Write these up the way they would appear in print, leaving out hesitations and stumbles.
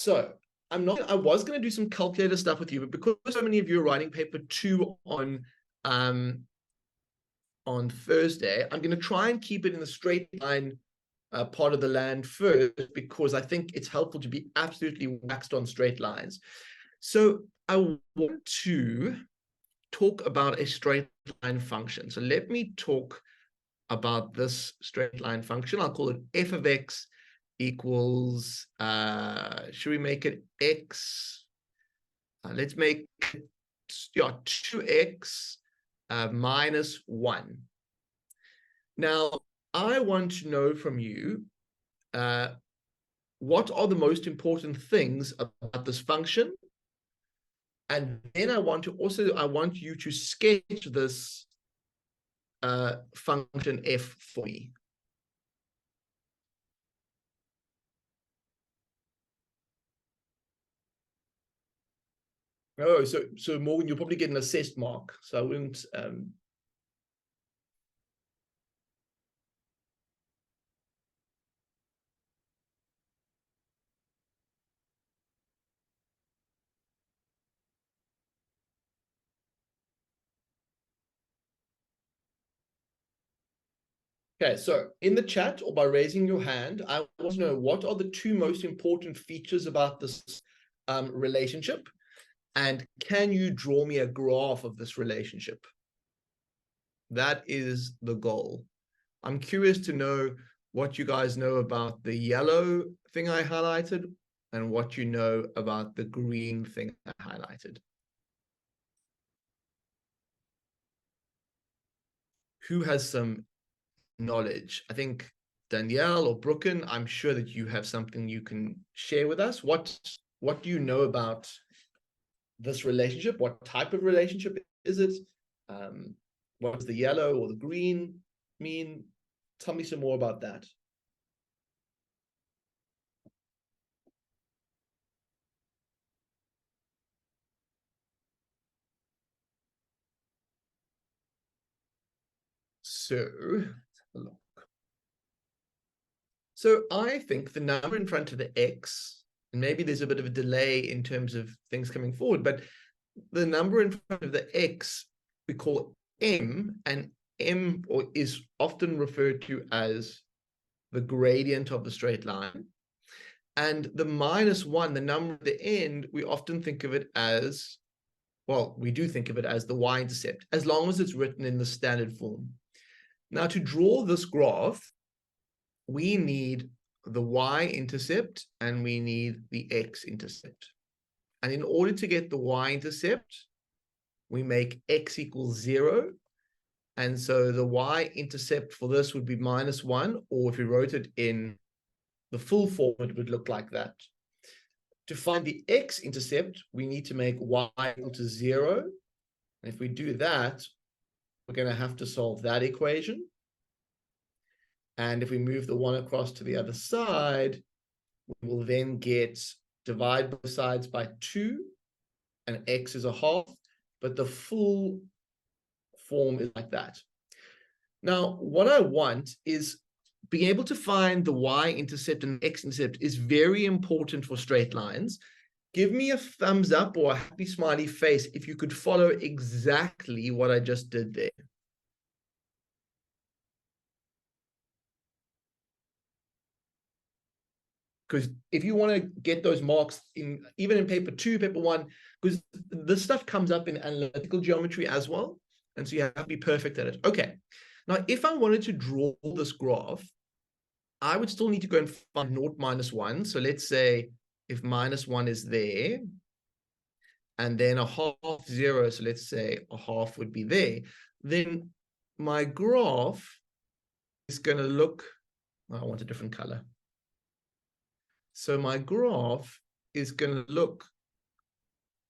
So I was going to do some calculator stuff with you, but because so many of you are writing paper 2 on Thursday, I'm going to try and keep it in the straight line part of the land first, because I think it's helpful to be absolutely waxed on straight lines. So I want to talk about a straight line function. So let me talk about this straight line function. I'll call it f of x equals, should we make it x? Let's make it 2x minus 1. Now, I want to know from you, what are the most important things about this function? And then I want you to sketch this function f for me. Oh, so Morgan, you'll probably get an assessed mark. So I wouldn't. Okay, so in the chat or by raising your hand, I want to know what are the 2 most important features about this relationship, and can you draw me a graph of this relationship? That is the goal. I'm curious to know what you guys know about the yellow thing I highlighted and what you know about the green thing I highlighted. Who has some knowledge? I think Danielle or Brooken, I'm sure that you have something you can share with us. What do you know about this relationship? What type of relationship is it? What does the yellow or the green mean? Tell me some more about that. So, let's have a look. So I think the number in front of the x, and maybe there's a bit of a delay in terms of things coming forward, but the number in front of the x we call m, and m is often referred to as the gradient of the straight line. And the -1, the number at the end, we often think of it as, well, we do think of it as the y-intercept, as long as it's written in the standard form. Now, to draw this graph, we need the y-intercept and we need the x-intercept. And in order to get the y-intercept, we make x equals 0. And so the y-intercept for this would be -1, or if we wrote it in the full form, it would look like that. To find the x-intercept, we need to make y equal to 0. And if we do that, we're going to have to solve that equation. And if we move the 1 across to the other side, we will then divide both sides by 2, and x is a half, but the full form is like that. Now, what I want is being able to find the y-intercept and x-intercept is very important for straight lines. Give me a thumbs up or a happy smiley face if you could follow exactly what I just did there. Because if you want to get those marks even in paper 2, paper 1, because this stuff comes up in analytical geometry as well, and so you have to be perfect at it. Okay, now if I wanted to draw this graph, I would still need to go and find 0 -1. So let's say if -1 is there, and then a half 0, so let's say a half would be there, then my graph is going to look, I want a different color. So my graph is going to look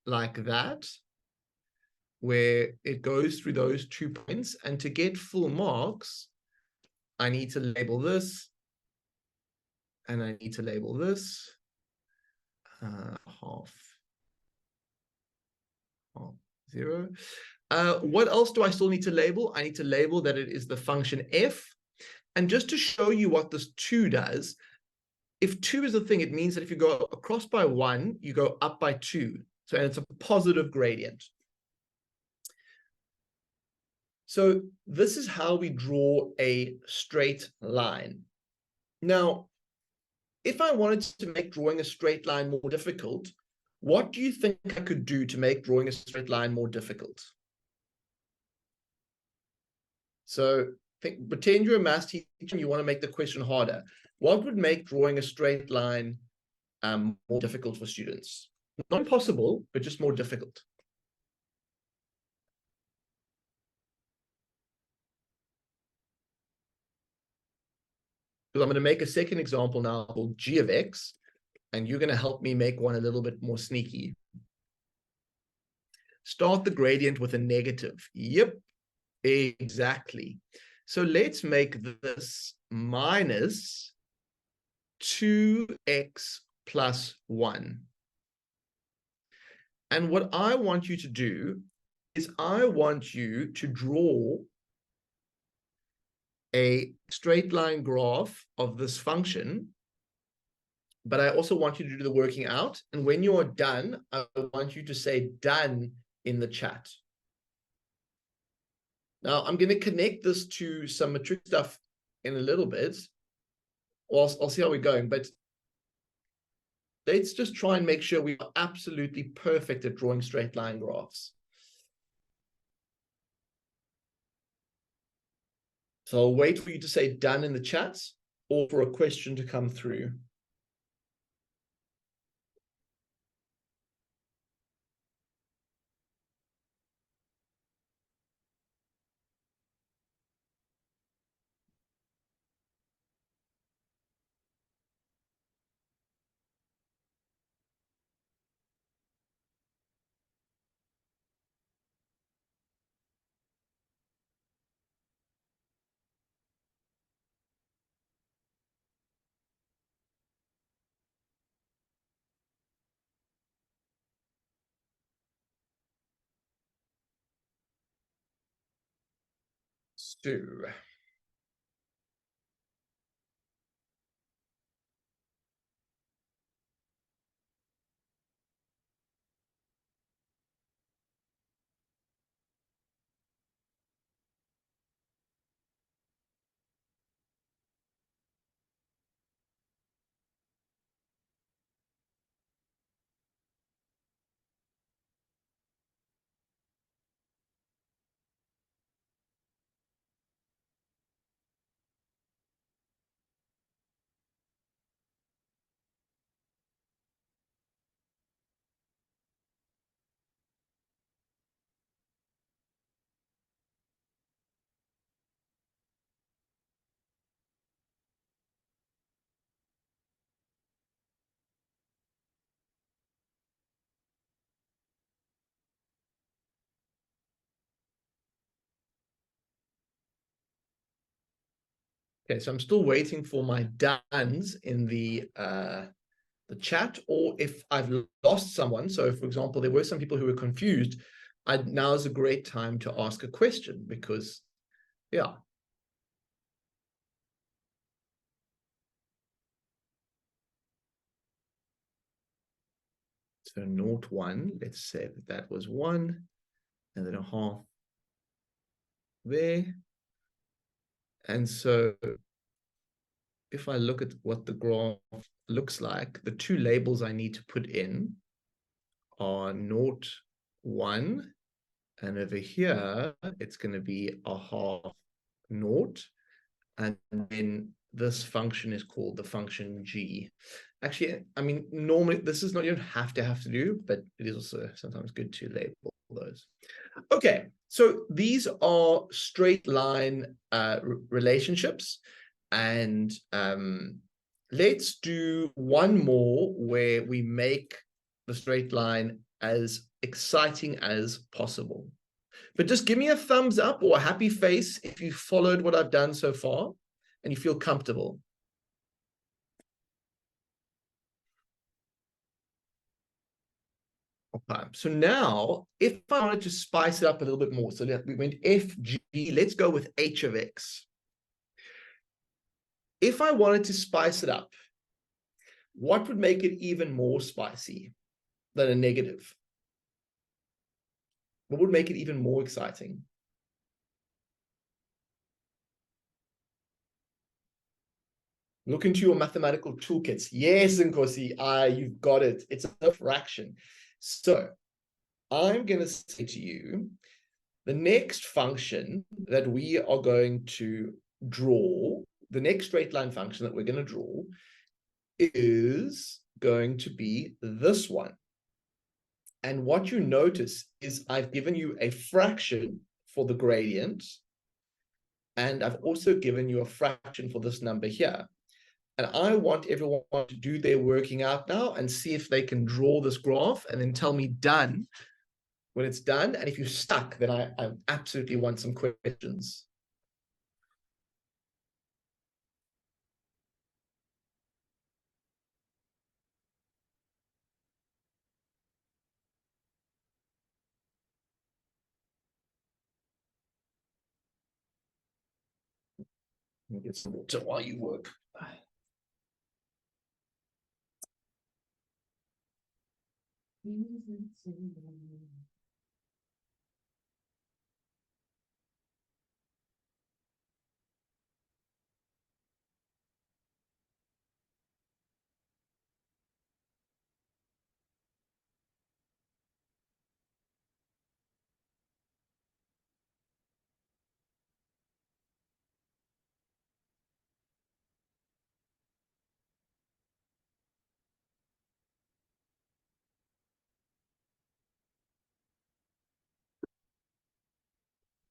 like that, where it goes through those 2 points. And to get full marks, I need to label this, and I need to label this half 0. What else do I still need to label? I need to label that it is the function f. And just to show you what this 2 does, if 2 is the thing, it means that if you go across by 1, you go up by 2. So, and it's a positive gradient. So this is how we draw a straight line. Now, if I wanted to make drawing a straight line more difficult, what do you think I could do to make drawing a straight line more difficult? So pretend you're a math teacher and you want to make the question harder. What would make drawing a straight line more difficult for students? Not impossible, but just more difficult. Because I'm going to make a second example now called g of x, and you're going to help me make one a little bit more sneaky. Start the gradient with a negative. Yep, exactly. So let's make this minus 2x plus 1. And what I want you to do is I want you to draw a straight line graph of this function, but I also want you to do the working out. And when you're done, I want you to say done in the chat. Now, I'm going to connect this to some metric stuff in a little bit. I'll see how we're going, but let's just try and make sure we are absolutely perfect at drawing straight line graphs. So I'll wait for you to say done in the chat or for a question to come through. So, okay, so I'm still waiting for my dones in the chat, or if I've lost someone. So, for example, there were some people who were confused. Now is a great time to ask a question because, yeah. So 0.1, let's say that was 1, and then a half there. And so if I look at what the graph looks like, the two labels I need to put in are 0.1, and over here, it's going to be a half 0, and then this function is called the function g. Actually, I mean, normally this is not, you don't have to do, but it is also sometimes good to label those. Okay, so these are straight line relationships, and let's do one more where we make the straight line as exciting as possible. But just give me a thumbs up or a happy face if you followed what I've done so far and you feel comfortable. Okay, so now if I wanted to spice it up a little bit more, so we went F, G, let's go with H of X. If I wanted to spice it up, What would make it even more spicy than a negative? What would make it even more exciting? Look into your mathematical toolkits. Yes, Nkosi, you've got it. It's a fraction. So I'm going to say to you, the next function that we are going to draw, the next straight line function that we're going to draw is going to be this one. And what you notice is I've given you a fraction for the gradient, and I've also given you a fraction for this number here. And I want everyone to do their working out now and see if they can draw this graph and then tell me done when it's done. And if you're stuck, then I absolutely want some questions. Get some water while you work.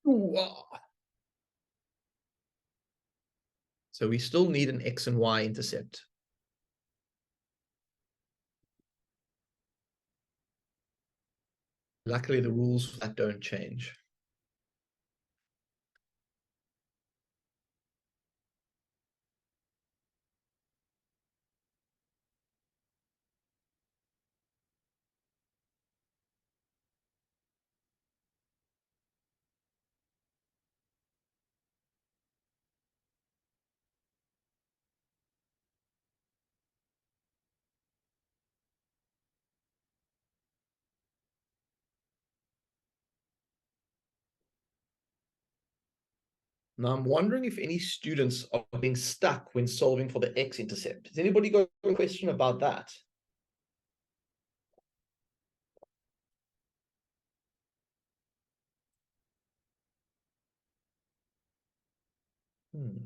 Ooh, ah. So we still need an X and Y intercept. Luckily, the rules for that don't change. Now, I'm wondering if any students are being stuck when solving for the x-intercept. Has anybody got a question about that? Hmm.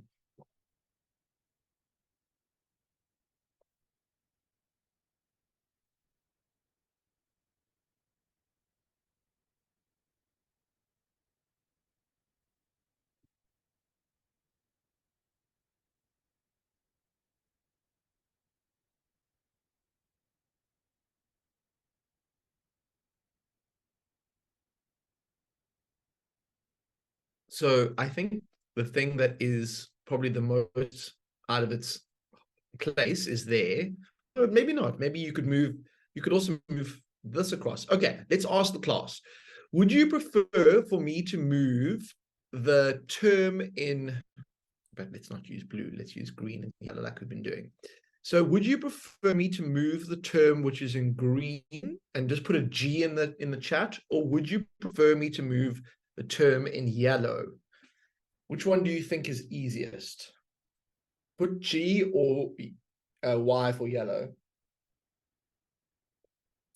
So I think the thing that is probably the most out of its place is there. But maybe not. Maybe you could also move this across. Okay, let's ask the class. Would you prefer for me to move the term in, but let's not use blue, let's use green and yellow like we've been doing. So would you prefer me to move the term which is in green and just put a G in the chat, or would you prefer me to move the term in yellow? Which one do you think is easiest? Put G or Y for yellow.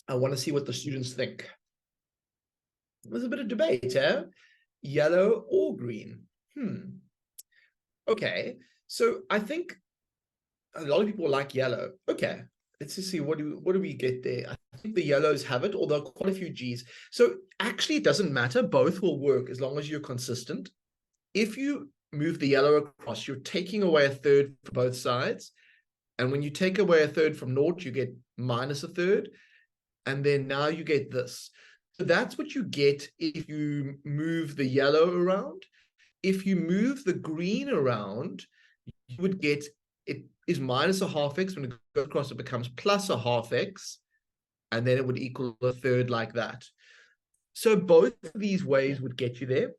I want to see what the students think. There's a bit of debate, eh? Yellow or green? Okay, so I think a lot of people like yellow. Okay, let's just see what do we get there. I think the yellows have it, although quite a few G's. So actually, it doesn't matter. Both will work as long as you're consistent. If you move the yellow across, you're taking away a third from both sides. And when you take away a third from naught, you get minus a third. And then now you get this. So that's what you get if you move the yellow around. If you move the green around, you would get, it is minus a half x. When it goes across, it becomes plus a half x. And then it would equal a third like that. So both of these ways would get you there.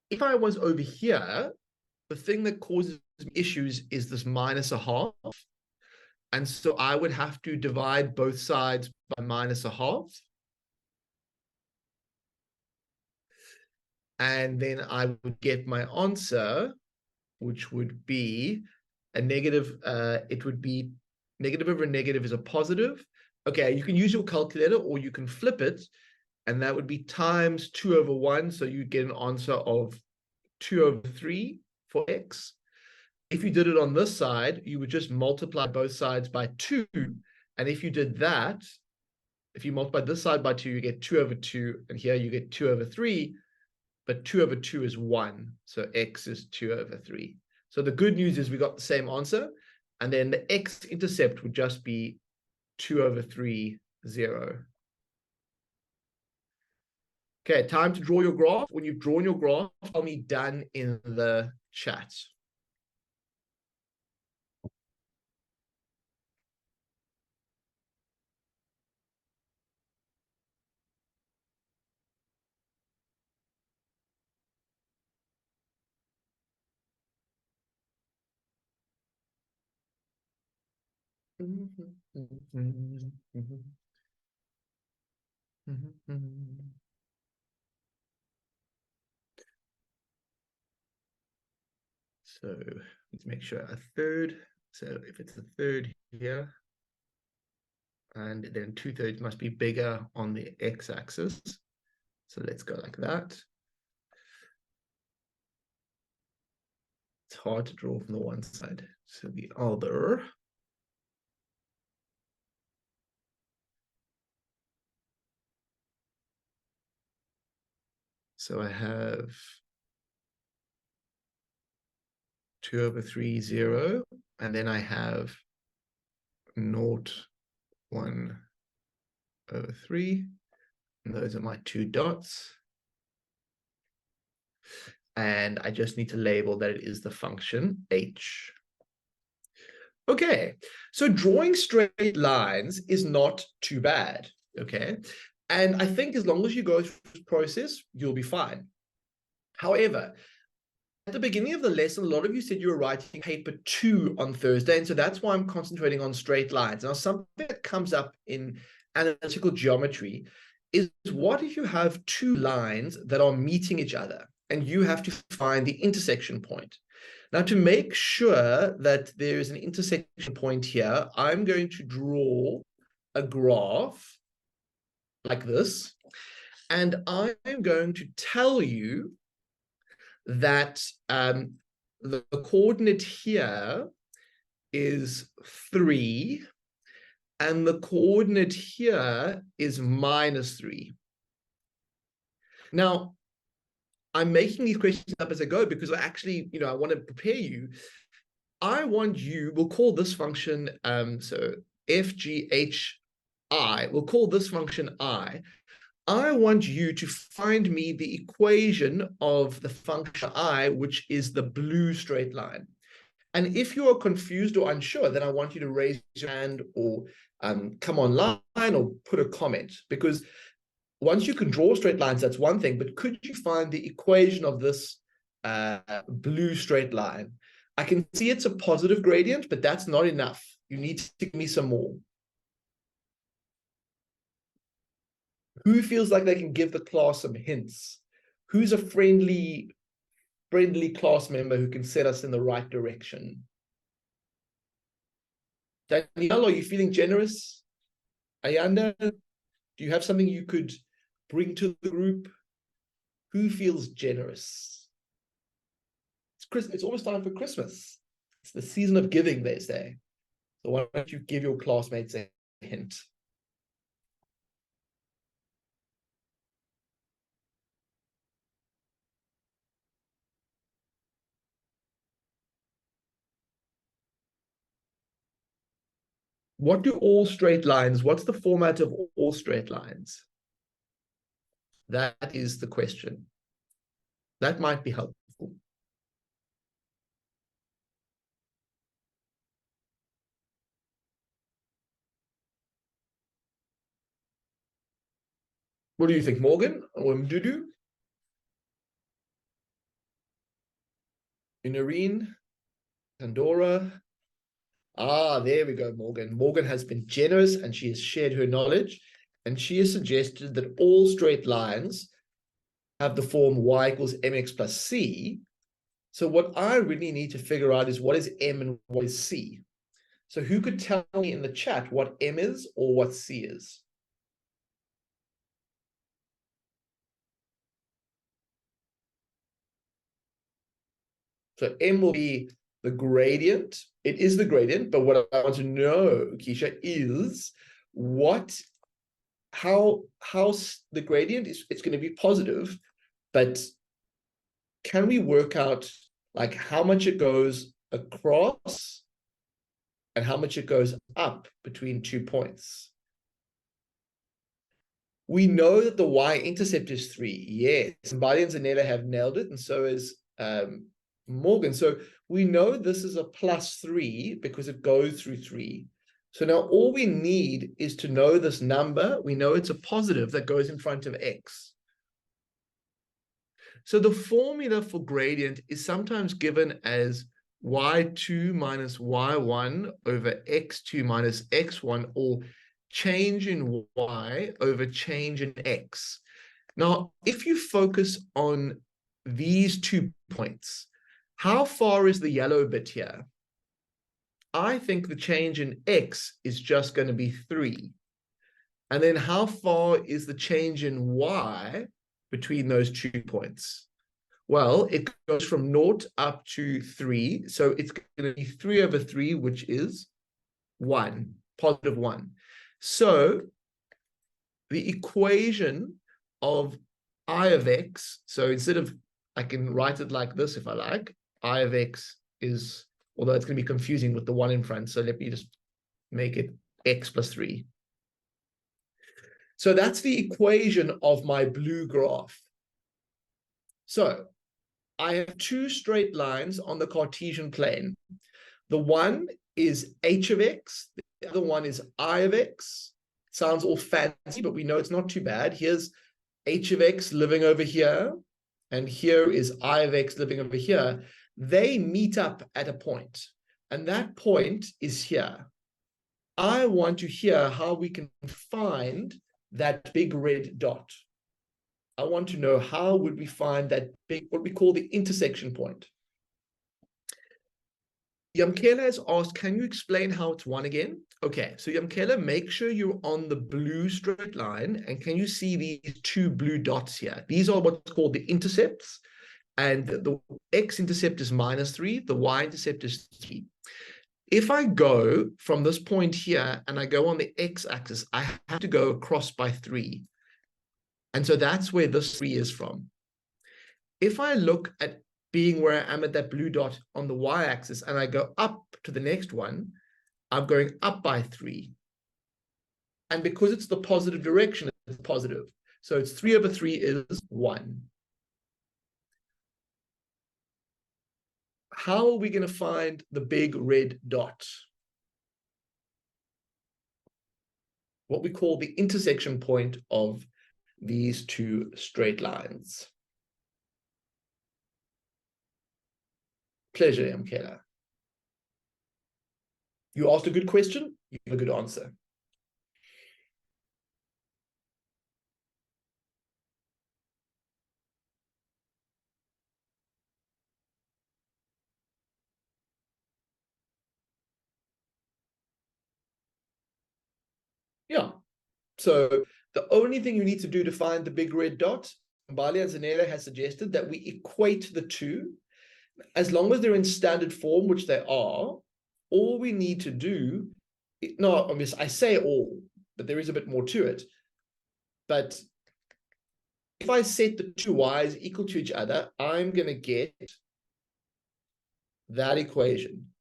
If I was over here, the thing that causes issues is this minus a half. And so I would have to divide both sides by -1/2. And then I would get my answer, which would be a negative. It would be negative over negative is a positive. Okay, you can use your calculator or you can flip it, and that would be times 2/1. So you'd get an answer of 2/3 for x. If you did it on this side, you would just multiply both sides by 2. And if you did that, if you multiply this side by 2, you get 2/2. And here you get 2/3. But 2/2 is 1. So x is 2/3. So the good news is we got the same answer. And then the x-intercept would just be 2/3, 0. Okay, time to draw your graph. When you've drawn your graph, tell me done in the chat. So let's make sure a third. So if it's a third here, and then 2/3 must be bigger on the x-axis. So let's go like that. It's hard to draw from the one side to the other. So I have 2/3, 0, and then I have 0.1/3, and those are my two dots. And I just need to label that it is the function h. Okay, so drawing straight lines is not too bad, okay? And I think as long as you go through this process, you'll be fine. However, at the beginning of the lesson, a lot of you said you were writing paper 2 on Thursday, and so that's why I'm concentrating on straight lines. Now, something that comes up in analytical geometry is, what if you have two lines that are meeting each other, and you have to find the intersection point? Now, to make sure that there is an intersection point here, I'm going to draw a graph like this, and I'm going to tell you that the coordinate here is 3, and the coordinate here is -3. Now, I'm making these questions up as I go because I actually, I want to prepare you. I want you, we'll call this function, so FGHI, we'll call this function I. I want you to find me the equation of the function I, which is the blue straight line. And if you are confused or unsure, then I want you to raise your hand or come online or put a comment, because once you can draw straight lines, that's one thing, but could you find the equation of this blue straight line? I can see it's a positive gradient, but that's not enough. You need to give me some more. Who feels like they can give the class some hints? Who's a friendly class member who can set us in the right direction? Danielle, are you feeling generous? Ayanda, do you have something you could bring to the group? Who feels generous? It's almost time for Christmas. It's the season of giving, they say. So why don't you give your classmates a hint? What do all straight lines, what's the format of all straight lines? That is the question. That might be helpful. What do you think, Morgan or Mdudu? Inarine, Pandora? Ah, there we go, Morgan. Morgan has been generous and she has shared her knowledge. And she has suggested that all straight lines have the form y equals mx plus c. So what I really need to figure out is what is m and what is c. So who could tell me in the chat what m is or what c is? So m will be the gradient. It is the gradient, but what I want to know, Keisha, is how the gradient is, it's going to be positive, but can we work out like how much it goes across and how much it goes up between 2 points? We know that the y-intercept is 3. Yes, Mbali and Zanella have nailed it, and so is Morgan. So we know this is a +3 because it goes through 3. So now all we need is to know this number. We know it's a positive that goes in front of x. So the formula for gradient is sometimes given as y2 minus y1 over x2 minus x1, or change in y over change in x. Now, if you focus on these 2 points, how far is the yellow bit here? I think the change in x is just going to be 3. And then how far is the change in y between those 2 points? Well, it goes from 0 up to 3. So it's going to be 3 over 3, which is 1, positive 1. So the equation of I of x, so instead of, I can write it like this if I like. I of x is, although it's going to be confusing with the 1 in front, so let me just make it x plus 3. So that's the equation of my blue graph. So I have 2 straight lines on the Cartesian plane. The one is h of x, the other one is I of x. Sounds all fancy, but we know it's not too bad. Here's h of x living over here, and here is I of x living over here. They meet up at a point, and that point is here. I want to hear how we can find that big red dot. I want to know how would we find that big, what we call the intersection point. Yamkela has asked, can you explain how it's 1 again? Okay, so Yamkela, make sure you're on the blue straight line, and can you see these 2 blue dots here? These are what's called the intercepts, and the x-intercept is -3, the y-intercept is 3. If I go from this point here and I go on the x-axis, I have to go across by 3. And so that's where this 3 is from. If I look at being where I am at that blue dot on the y-axis and I go up to the next one, I'm going up by 3. And because it's the positive direction, it's positive. So it's 3 over 3 is 1. How are we going to find the big red dot? What we call the intersection point of these 2 straight lines. Pleasure, Yamkela. You asked a good question, you have a good answer. Yeah. So the only thing you need to do to find the big red dot, Mbali and Zanella has suggested that we equate the 2. As long as they're in standard form, which they are, all we need to do, no, I mean, I say all, but there is a bit more to it. But if I set the 2 y's equal to each other, I'm going to get that equation.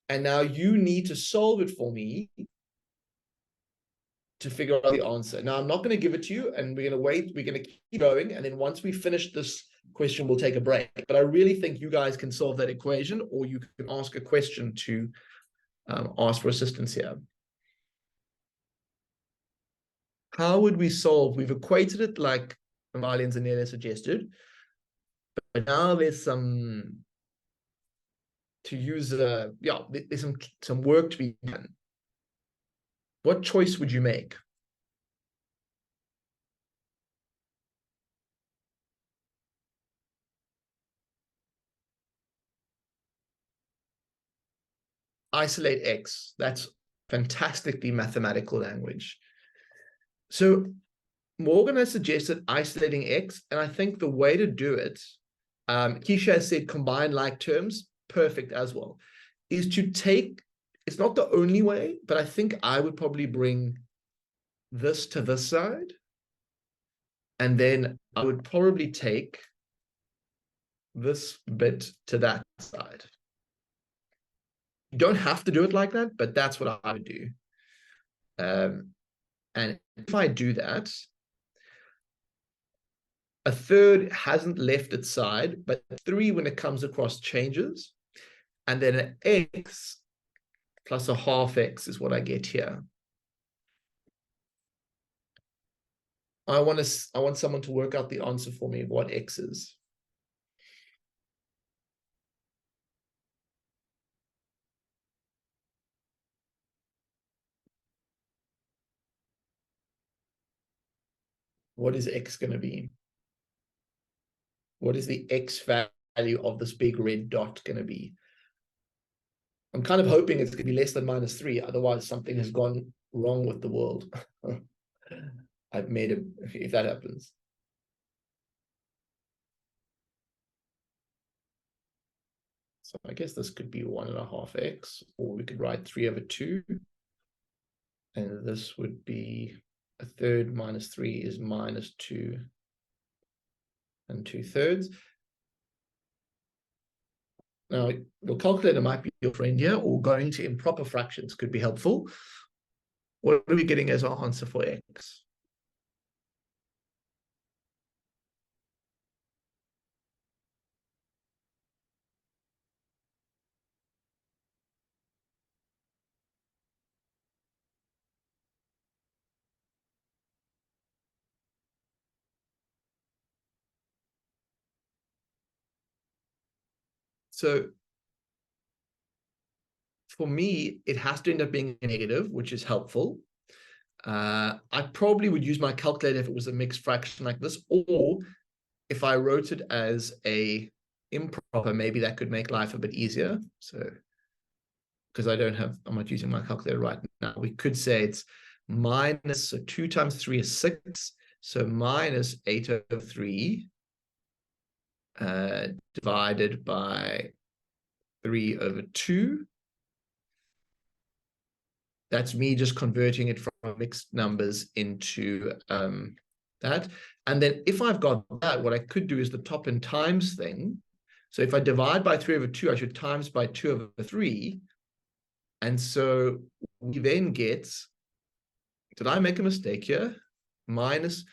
And now you need to solve it for me to figure out the answer. Now, I'm not going to give it to you, and we're going to wait. We're going to keep going. And then once we finish this question, we'll take a break. But I really think you guys can solve that equation, or you can ask a question to ask for assistance here. How would we solve? We've equated it like Mbali and Zanella suggested. But now there's some to use yeah, there's some work to be done. What choice would you make? Isolate X. That's fantastically mathematical language. So Morgan has suggested isolating X, and I think the way to do it, Keisha has said combine like terms, perfect as well, is to take, it's not the only way, but I think I would probably bring this to this side, and then I would probably take this bit to that side. You don't have to do it like that, but that's what I would do. And if I do that, a third hasn't left its side, but 3 when it comes across changes. And then an X plus a half X is what I get here. I want someone to work out the answer for me of what X is. What is X going to be? What is the X value of this big red dot going to be? I'm kind of hoping it's going to be less than -3. Otherwise, something has gone wrong with the world. I've made it, if that happens. So I guess this could be 1.5x, or we could write 3/2. And this would be a third minus 3 is -2 and 2/3. Now, your calculator might be your friend here, or going to improper fractions could be helpful. What are we getting as our answer for X? So for me, it has to end up being a negative, which is helpful. I probably would use my calculator if it was a mixed fraction like this, or if I wrote it as a improper, maybe that could make life a bit easier. So, because I'm not using my calculator right now, we could say it's minus, so 2 times 3 is 6, so minus 8/3 divided by 3/2. That's me just converting it from mixed numbers into that. And then if I've got that, what I could do is the top and times thing. So if I divide by 3/2, I should times by 2/3. And so we then get, did I make a mistake here? Minus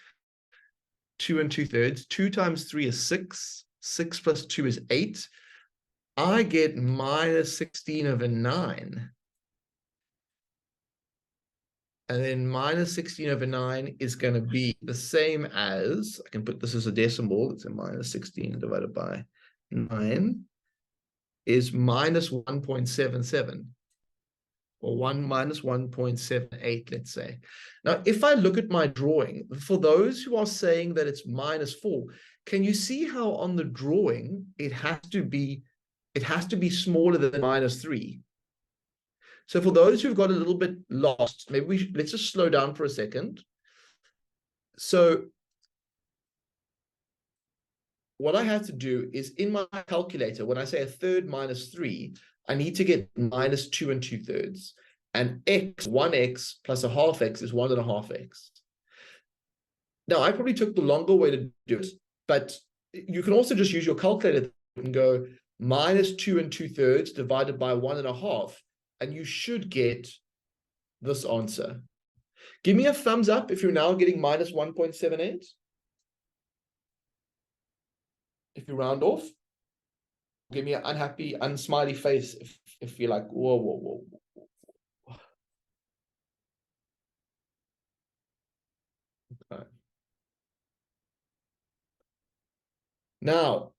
2 2/3. 2 times 3 is 6. 6 plus 2 is 8. I get -16/9. And then -16/9 is going to be the same as, I can put this as a decimal, it's a -16 divided by 9, is -1.77, or -1.78, let's say. Now, if I look at my drawing, for those who are saying that it's -4, can you see how on the drawing it has to be smaller than -3? So for those who've got a little bit lost, maybe let's just slow down for a second. So what I have to do is, in my calculator, when I say a third minus 3, I need to get -2 and 2/3. And 1x plus a half x is 1.5x. Now, I probably took the longer way to do it, but you can also just use your calculator and go -2 and 2/3 divided by 1.5, and you should get this answer. Give me a thumbs up if you're now getting -1.78. If you round off, give me an unhappy, unsmiley face if you're like, whoa, whoa, whoa. Okay. Now,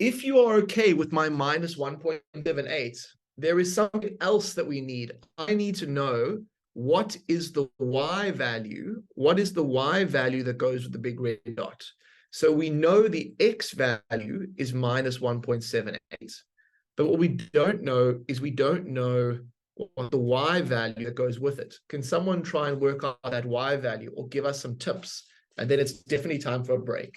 if you are okay with my minus 1.78, there is something else that we need. I need to know what is the y value? What is the y value that goes with the big red dot? So we know the x value is minus 1.78. But what we don't know is we don't know what the y value that goes with it. Can someone try and work out that y value or give us some tips? And then it's definitely time for a break.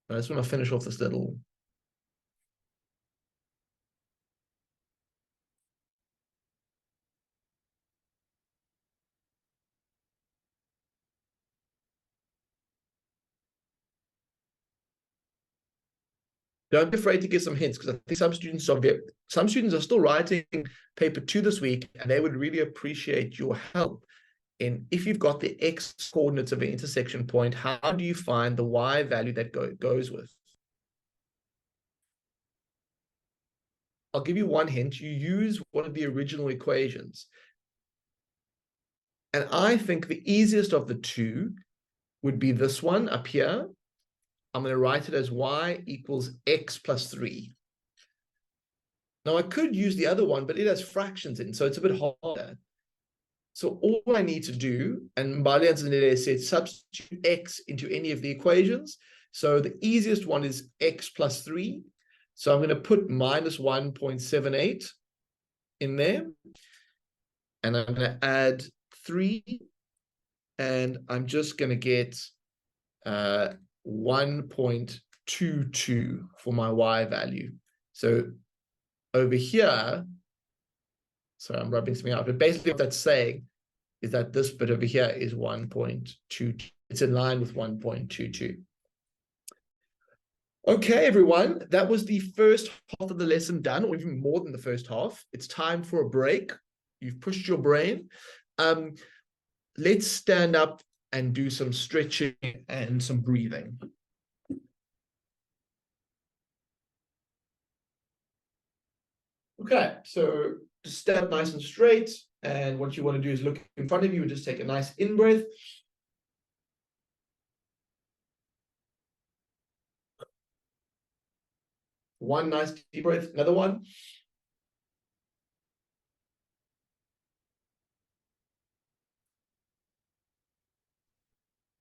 I just want to finish off this little. Don't be afraid to give some hints, because I think some students are still writing paper 2 this week, and they would really appreciate your help in, if you've got the x coordinates of an intersection point, how do you find the y value that goes with? I'll give you one hint. You use one of the original equations. And I think the easiest of the two would be this one up here. I'm going to write it as y equals x plus 3. Now, I could use the other one, but it has fractions in, so it's a bit harder. So all I need to do, and Mbali and said, substitute x into any of the equations. So the easiest one is x plus 3. So I'm going to put minus 1.78 in there. And I'm going to add 3. And I'm just going to get 1.22 for my y value. So over here, sorry, I'm rubbing something out, but basically what that's saying is that this bit over here is 1.22. It's in line with 1.22. Okay, everyone, that was the first half of the lesson done, or even more than the first half. It's time for a break. You've pushed your brain. Let's stand up and do some stretching and some breathing. Okay, so just stand up nice and straight. And what you want to do is look in front of you and just take a nice in-breath. One nice deep breath, another one.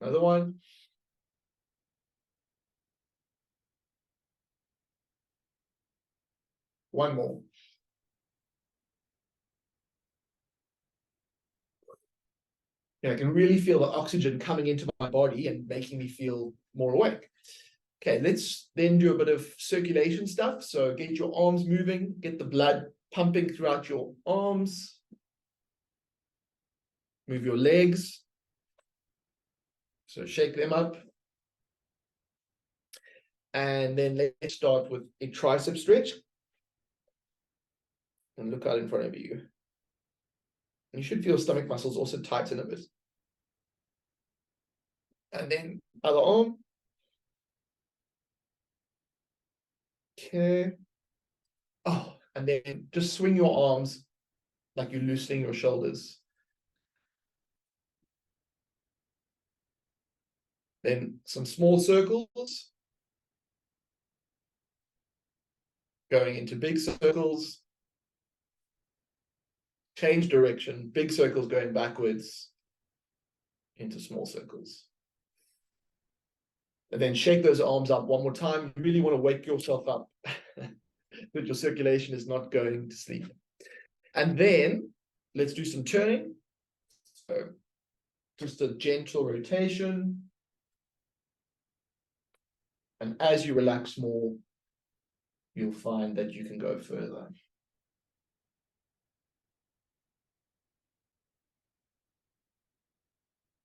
Another one. One more. I can really feel the oxygen coming into my body and making me feel more awake. Okay, let's then do a bit of circulation stuff. So get your arms moving, get the blood pumping throughout your arms. Move your legs. So shake them up. And then let's start with a tricep stretch. And look out in front of you. And you should feel stomach muscles also tighten a bit. And then other arm. Okay. Oh, and then just swing your arms like you're loosening your shoulders. Then some small circles. Going into big circles. Change direction. Big circles going backwards into small circles. And then shake those arms up one more time. You really want to wake yourself up that your circulation is not going to sleep. And then let's do some turning. So just a gentle rotation. And as you relax more, you'll find that you can go further.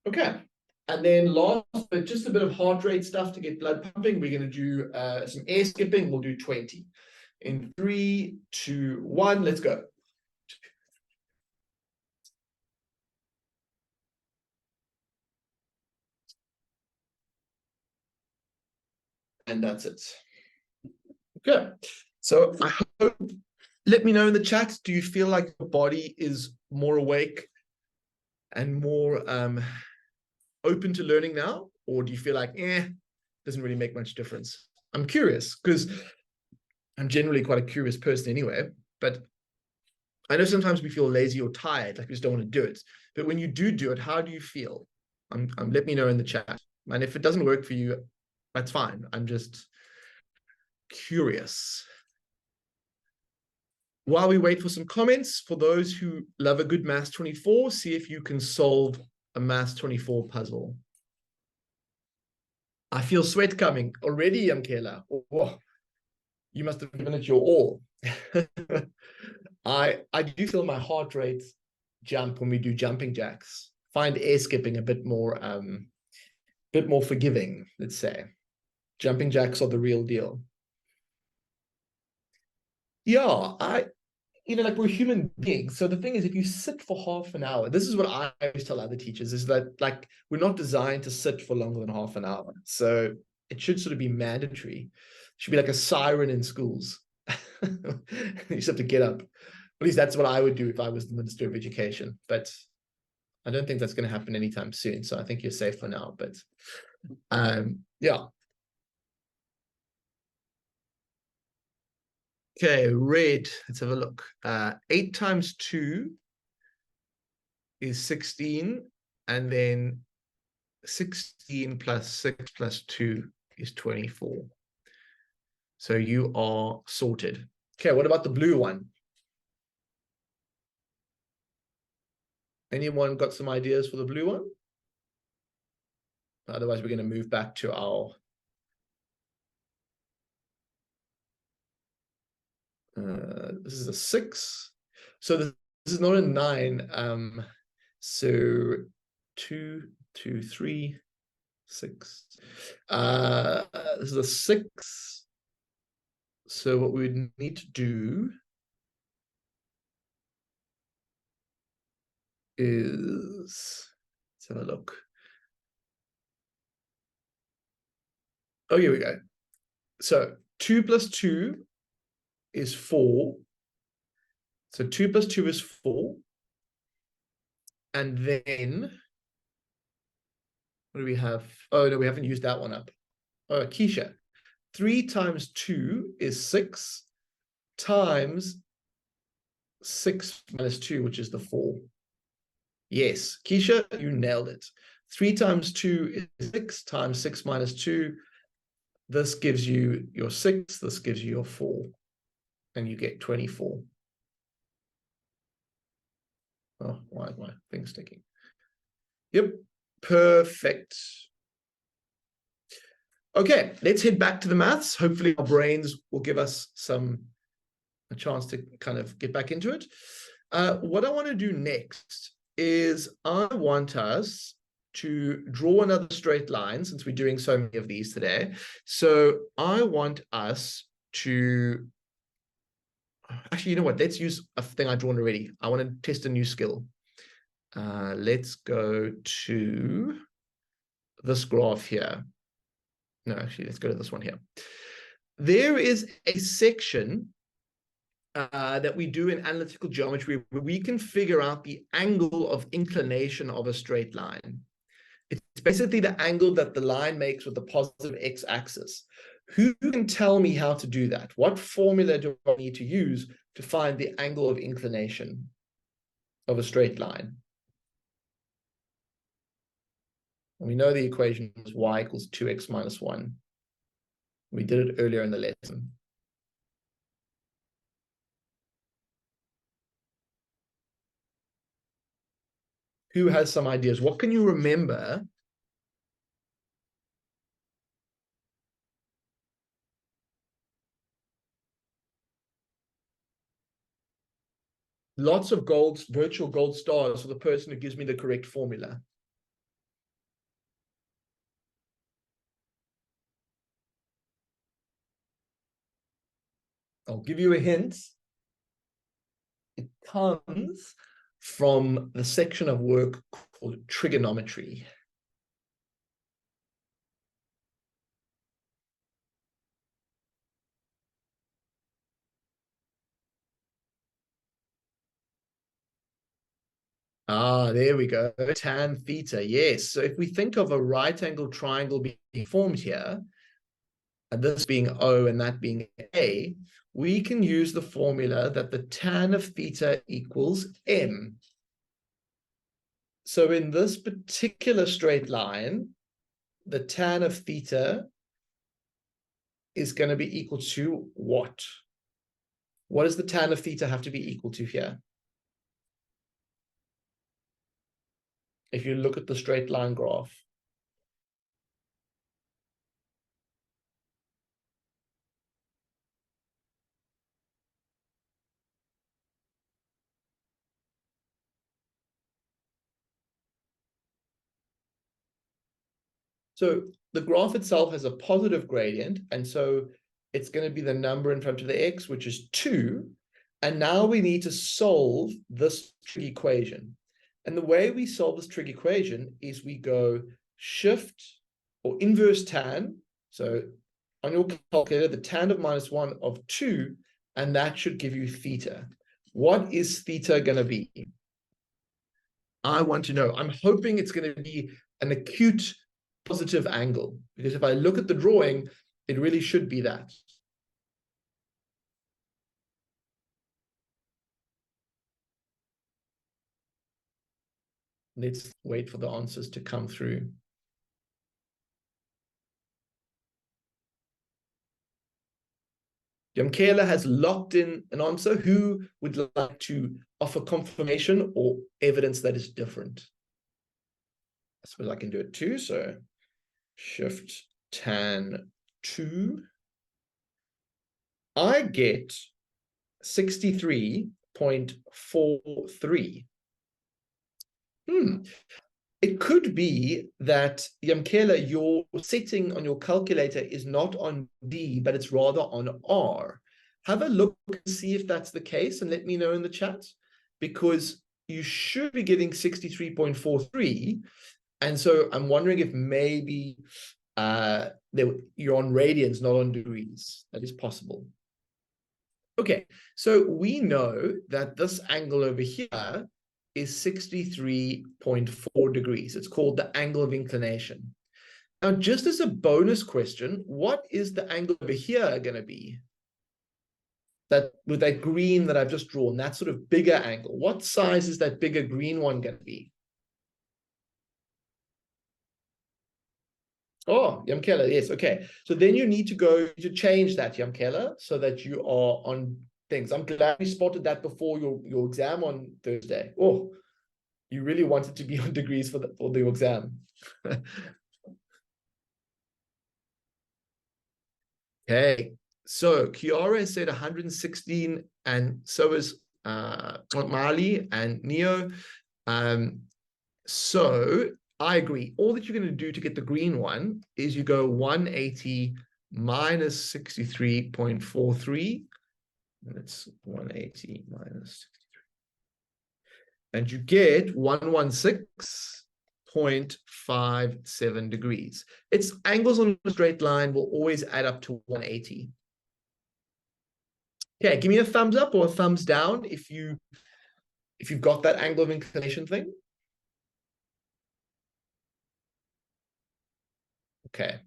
Okay. And then last, but just a bit of heart rate stuff to get blood pumping. We're going to do some air skipping. We'll do 20. In 3, 2, 1, let's go. And that's it. Okay. So I hope, let me know in the chat, do you feel like your body is more awake and more open to learning now, or do you feel like, doesn't really make much difference? I'm curious because I'm generally quite a curious person anyway, but I know sometimes we feel lazy or tired, like we just don't want to do it. But when you do it, how do you feel? Let me know in the chat. And if it doesn't work for you, that's fine. I'm just curious. While we wait for some comments, for those who love a good Maths 24, see if you can solve a Maths 24 puzzle. I feel sweat coming already, Amkela. Oh, you must have given it your all. I do feel my heart rate jump when we do jumping jacks. Find air skipping a bit more forgiving, let's say. Jumping jacks are the real deal. Yeah, like we're human beings. So the thing is, if you sit for half an hour, this is what I always tell other teachers, is that like we're not designed to sit for longer than half an hour. So it should sort of be mandatory. It should be like a siren in schools. You just have to get up. At least that's what I would do if I was the Minister of Education. But I don't think that's going to happen anytime soon. So I think you're safe for now. But yeah. Okay, red. Let's have a look. 8 times 2 is 16. And then 16 plus 6 plus 2 is 24. So you are sorted. Okay, what about the blue one? Anyone got some ideas for the blue one? Otherwise, we're going to move back to our this is a 6. So this is not a 9. So 2, 2, 3, 6. This is a 6. So what we would need to do is, let's have a look. Oh, here we go. So 2 plus 2 is 4. So 2 plus 2 is 4. And then, what do we have? Oh, no, we haven't used that one up. Oh, Keisha. 3 times 2 is 6 times 6 minus 2, which is the 4. Yes, Keisha, you nailed it. 3 times 2 is 6 times 6 minus 2. This gives you your 6. This gives you your 4. And you get 24. Oh, why is my thing sticking? Yep, perfect. Okay, let's head back to the maths. Hopefully our brains will give us a chance to kind of get back into it. What I want to do next is I want us to draw another straight line, since we're doing so many of these today. So I want us to, actually, you know what? Let's use a thing I've drawn already. I want to test a new skill. Let's go to this graph here. No, actually, let's go to this one here. There is a section that we do in analytical geometry where we can figure out the angle of inclination of a straight line. It's basically the angle that the line makes with the positive x-axis. Who can tell me how to do that? What formula do I need to use to find the angle of inclination of a straight line? And we know the equation is y equals 2x minus 1. We did it earlier in the lesson. Who has some ideas? What can you remember? Lots of virtual gold stars for the person who gives me the correct formula. I'll give you a hint. It comes from the section of work called trigonometry. Ah, there we go. Tan theta. Yes. So if we think of a right angle triangle being formed here, and this being O and that being A, we can use the formula that the tan of theta equals M. So in this particular straight line, the tan of theta is going to be equal to what? What does the tan of theta have to be equal to here? If you look at the straight line graph. So the graph itself has a positive gradient, and so it's going to be the number in front of the x, which is 2. And now we need to solve this trig equation. And the way we solve this trig equation is we go shift or inverse tan. So on your calculator, the tan of -1 of 2, and that should give you theta. What is theta going to be? I want to know. I'm hoping it's going to be an acute positive angle, because if I look at the drawing, it really should be that. Let's wait for the answers to come through. Yamkela has locked in an answer. Who would like to offer confirmation or evidence that is different? I suppose I can do it too. So shift tan 2. I get 63.43. It could be that, Yamkela, your setting on your calculator is not on D, but it's rather on R. Have a look and see if that's the case and let me know in the chat, because you should be getting 63.43. And so I'm wondering if maybe you're on radians, not on degrees. That is possible. Okay, so we know that this angle over here is 63.4 degrees. It's called the angle of inclination. Now, just as a bonus question, what is the angle over here going to be? That with that green that I've just drawn, that sort of bigger angle, what size is that bigger green one going to be? Oh, Yamkela, yes, okay. So then you need to go to change that, Yamkela, so that you are on things. I'm glad you spotted that before your exam on Thursday. Oh, you really wanted to be on degrees for the exam. Okay, so Kiara said 116, and so is Mali and Neo. So I agree. All that you're going to do to get the green one is you go 180 minus 63.43. That's 180 minus 63. And you get 116.57 degrees. Its angles on a straight line will always add up to 180. Okay, give me a thumbs up or a thumbs down if you've got that angle of inclination thing. Okay.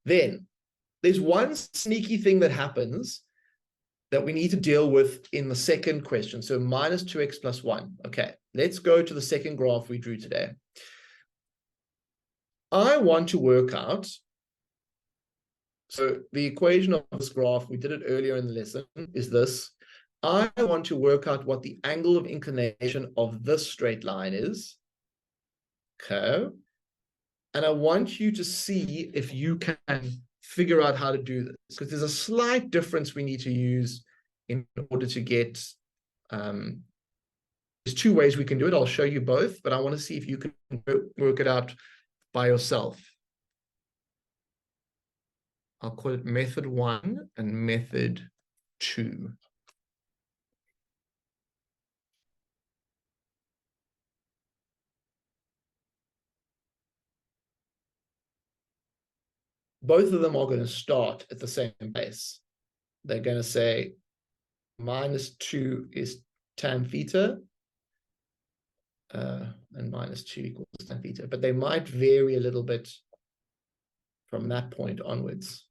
Then there's one sneaky thing that happens that we need to deal with in the second question. So minus 2x plus 1. Okay, let's go to the second graph we drew today. I want to work out, so the equation of this graph, we did it earlier in the lesson, is this. I want to work out what the angle of inclination of this straight line is. Okay. And I want you to see if you can figure out how to do this, because there's a slight difference we need to use in order to get, there's two ways we can do it. I'll show you both, but I want to see if you can work it out by yourself. I'll call it method 1 and method 2. Both of them are going to start at the same place. They're going to say minus 2 is tan theta, and minus 2 equals tan theta, but they might vary a little bit from that point onwards.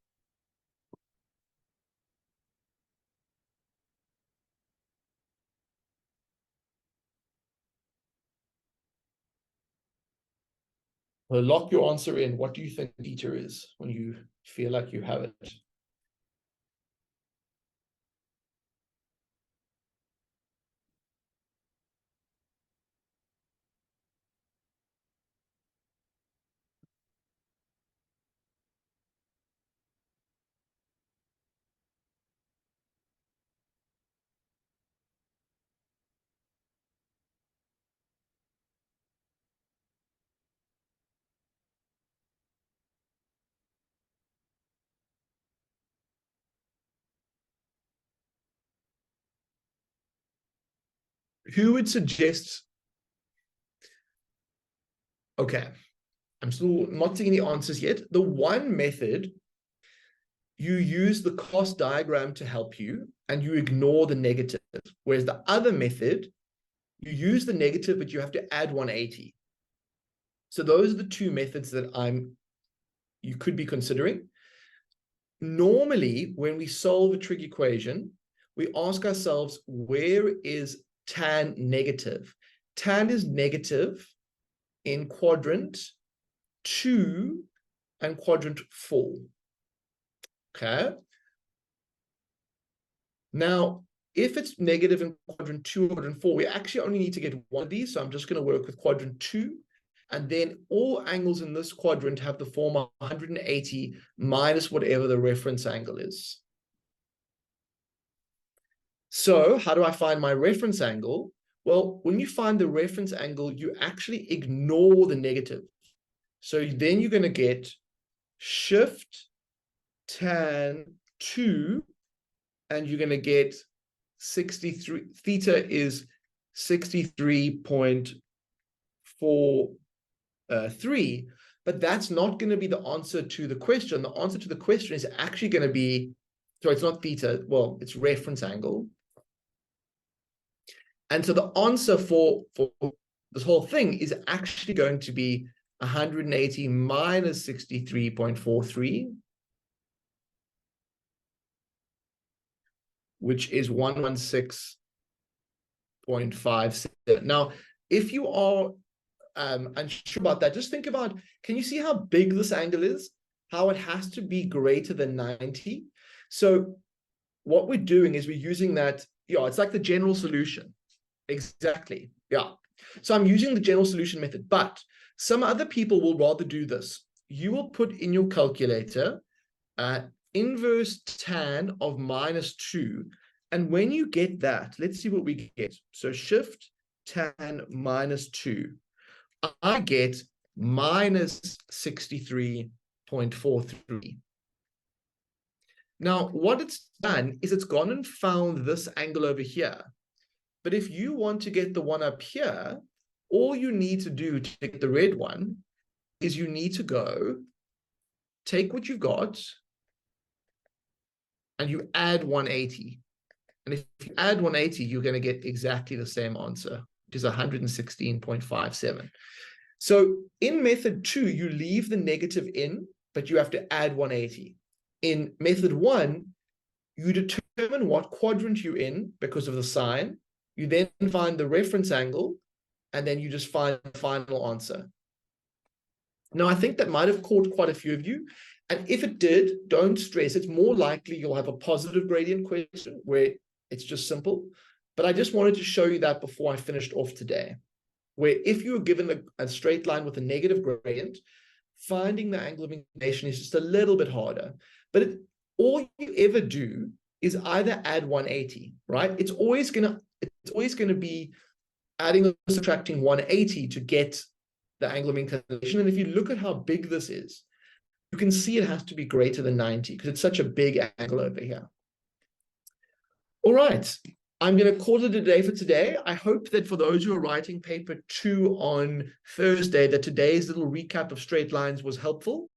Well, lock your answer in. What do you think theta is when you feel like you have it? Who would suggest? Okay, I'm still not seeing the answers yet. The one method, you use the cost diagram to help you and you ignore the negative. Whereas the other method, you use the negative, but you have to add 180. So those are the two methods that you could be considering. Normally, when we solve a trig equation, we ask ourselves, where is tan negative? Tan is negative in quadrant 2 and quadrant 4. Okay. Now, if it's negative in quadrant 2 or quadrant 4, we actually only need to get one of these. So I'm just going to work with quadrant 2. And then all angles in this quadrant have the form of 180 minus whatever the reference angle is. So how do I find my reference angle? Well, when you find the reference angle, you actually ignore the negative. So then you're going to get shift tan 2, and you're going to get 63. Theta is 63.43, but that's not going to be the answer to the question. The answer to the question is actually going to be, sorry, it's not theta, well, it's reference angle. And so the answer for this whole thing is actually going to be 180 minus 63.43, which is 116.57. Now, if you are unsure about that, just think about, can you see how big this angle is? How it has to be greater than 90? So what we're doing is we're using that, it's like the general solution. Exactly. Yeah. So I'm using the general solution method, but some other people will rather do this. You will put in your calculator inverse tan of minus 2. And when you get that, let's see what we get. So shift tan minus 2. I get minus 63.43. Now, what it's done is it's gone and found this angle over here. But if you want to get the one up here, all you need to do to get the red one is you need to go take what you've got and you add 180. And if you add 180, you're going to get exactly the same answer, which is 116.57. So in method 2, you leave the negative in, but you have to add 180. In method 1, you determine what quadrant you're in because of the sign. You then find the reference angle, and then you just find the final answer. Now, I think that might have caught quite a few of you. And if it did, don't stress. It's more likely you'll have a positive gradient question where it's just simple. But I just wanted to show you that before I finished off today, where if you were given a straight line with a negative gradient, finding the angle of inclination is just a little bit harder. But all you ever do is either add 180, right? It's always going to be adding or subtracting 180 to get the angle of inclination. And if you look at how big this is, you can see it has to be greater than 90 because it's such a big angle over here. All right, I'm going to call it a day for today. I hope that for those who are writing paper 2 on Thursday, that today's little recap of straight lines was helpful.